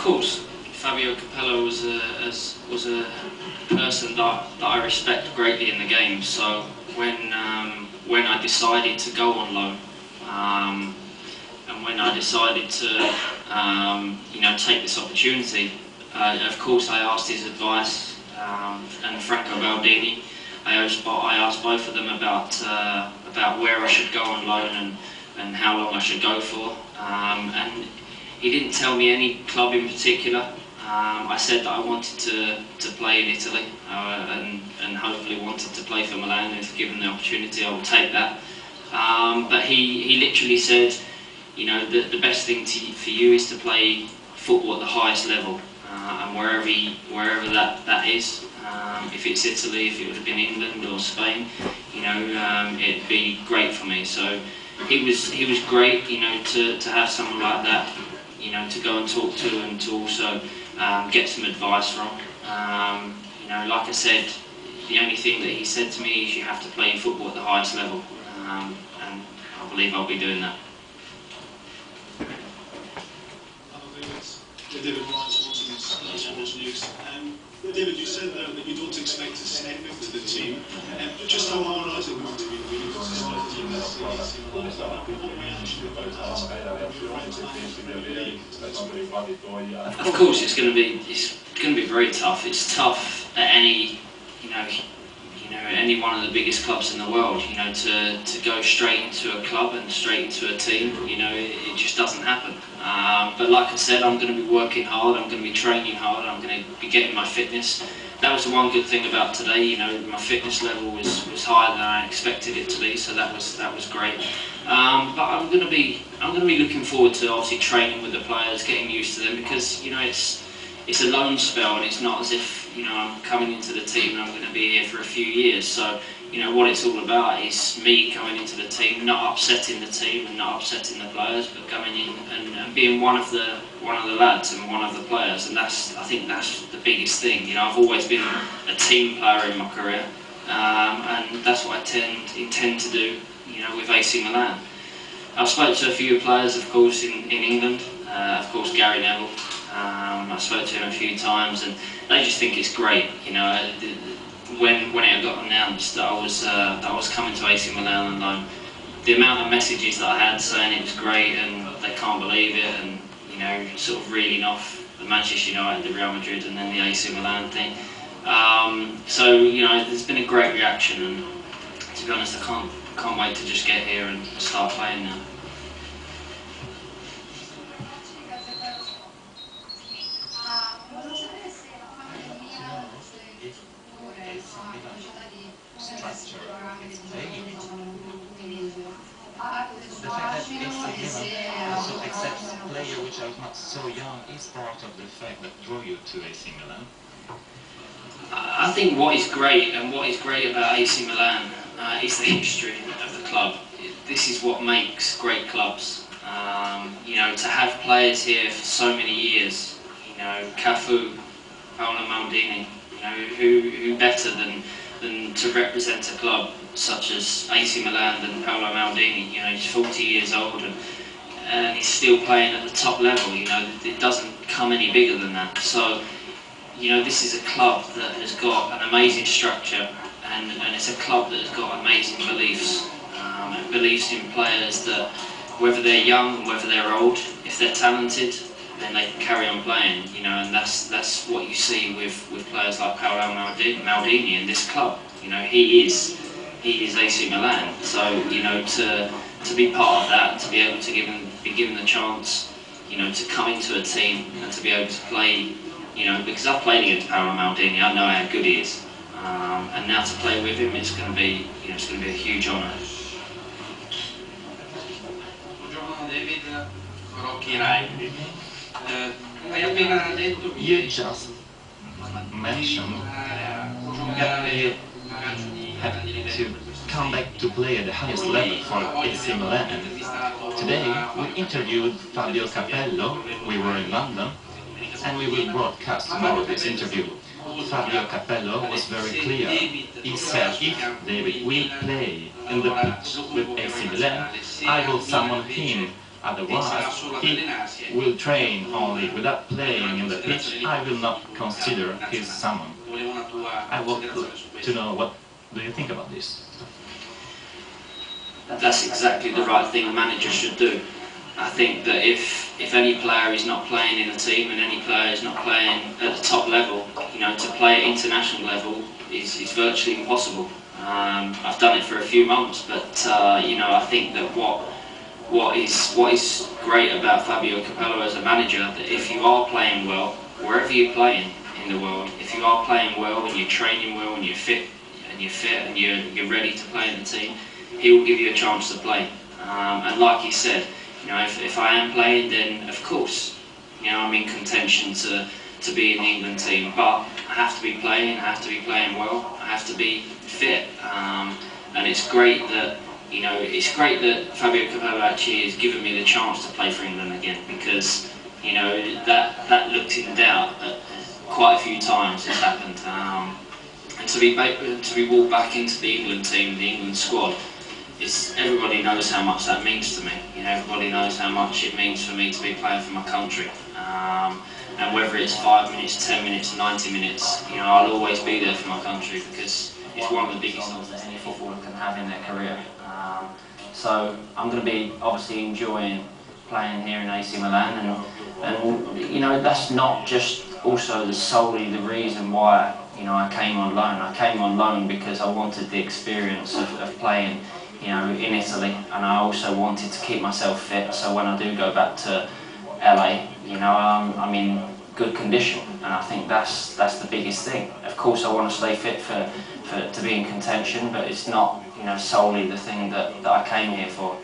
course, Fabio Capello was a person that I respect greatly in the game. So when I decided to go on loan, and when I decided to take this opportunity, of course I asked his advice, and Franco Baldini. I asked both of them about where I should go on loan and how long I should go for. And he didn't tell me any club in particular. I said that I wanted to play in Italy, and hopefully wanted to play for Milan. If given the opportunity, I would take that. But he literally said, the best thing for you is to play football at the highest level, and wherever that is. If it's Italy, if it would have been England or Spain, it'd be great for me. So he was great, to have someone like that, to go and talk to, and to also get some advice from. Like I said, the only thing that he said to me is you have to play football at the highest level, and I believe I'll be doing that. David Ryan's Sports News. David, you said that you don't expect to step into the team. Just how hard has it been to be Of course, it's going to be very tough. It's tough at any one of the biggest clubs in the world. To go straight into a club and straight into a team. It just doesn't happen. But like I said, I'm going to be working hard. I'm going to be training hard. I'm going to be getting my fitness. That was the one good thing about today. My fitness level was higher than I expected it to be, so that was great. But I'm going to be looking forward to obviously training with the players, getting used to them, because it's a loan spell, and it's not as if I'm coming into the team and I'm going to be here for a few years. So what it's all about is me coming into the team, not upsetting the team and not upsetting the players, but coming in and being one of the lads and one of the players. And I think that's the biggest thing. I've always been a team player in my career, and that's what I intend to do. With AC Milan. I've spoken to a few players, of course, in England. Of course, Gary Neville. I spoke to him a few times, and they just think it's great. When it got announced that I was coming to AC Milan on loan, the amount of messages that I had saying it was great and they can't believe it, and sort of reeling off the Manchester United, the Real Madrid, and then the AC Milan thing. So there's been a great reaction, and to be honest, I can't wait to just get here and start playing now. The fact that AC Milan also accepts a player which are not so young is part of the fact that drew you to AC Milan. I think what is great about AC Milan is the history of the club. This is what makes great clubs. To have players here for so many years. Cafu, Paolo Maldini. Who better than to represent a club such as AC Milan than Paolo Maldini? He's 40 years old and he's still playing at the top level. It doesn't come any bigger than that. So, this is a club that has got an amazing structure, and it's a club that has got amazing beliefs. It believes in players that, whether they're young, whether they're old, if they're talented, then they can carry on playing, and that's what you see with players like Paolo Maldini in this club. He is AC Milan. So to be part of that, to be able to be given the chance, to come into a team and to be able to play, because I've played against Paolo Maldini, I know how good he is, and now to play with him, it's going to be a huge honour. David, Rocky Rai. You just mentioned that they have to come back to play at the highest level for AC Milan. Today we interviewed Fabio Capello. We were in London, and we will broadcast tomorrow this interview. Fabio Capello was very clear. He said, if David will play in the pitch with AC Milan, I will summon him Otherwise, he will train only without playing in the pitch. I will not consider he's someone. I want to know, what do you think about this? That's exactly the right thing a manager should do. I think that if any player is not playing in a team and any player is not playing at the top level, you know, to play at international level is virtually impossible. I've done it for a few months, but you know, I think that what is great about Fabio Capello as a manager, that if you are playing well, wherever you're playing in the world, if you are playing well and you're training well and you're fit and you're ready to play in the team, he will give you a chance to play. And like he said, you know, if I am playing, then of course, you know, I'm in contention to be in the England team. But I have to be playing. I have to be playing well. I have to be fit. And it's great that, you know, it's great that Fabio Capello actually has given me the chance to play for England again, because, you know, that looked in doubt quite a few times. It's happened. And to be walked back into the England team, the England squad. Everybody knows how much that means to me. You know, everybody knows how much it means for me to be playing for my country. And whether it's 5 minutes, 10 minutes, 90 minutes, you know, I'll always be there for my country, because it's one of the biggest honours that any footballer can have in their career. So I'm going to be obviously enjoying playing here in AC Milan, and you know, that's not just also solely the reason why, you know, I came on loan. I came on loan because I wanted the experience of playing, you know, in Italy, and I also wanted to keep myself fit, so when I do go back to LA, you know, I'm in good condition, and I think that's the biggest thing. Of course, I want to stay fit to be in contention, but it's not, you know, solely the thing that I came here for.